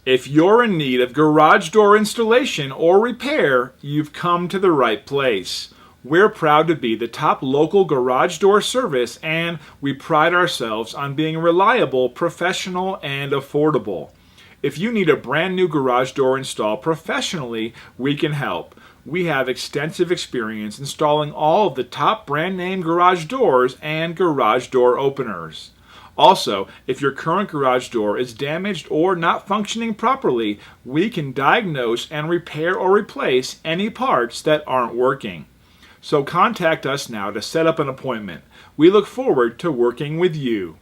If you're in need of garage door installation or repair, you've come to the right place. We're proud to be the top local garage door service, and we pride ourselves on being reliable, professional, and affordable. If you need a brand new garage door installed professionally, we can help. We have extensive experience installing all of the top brand name garage doors and garage door openers. Also, if your current garage door is damaged or not functioning properly, we can diagnose and repair or replace any parts that aren't working. So contact us now to set up an appointment. We look forward to working with you.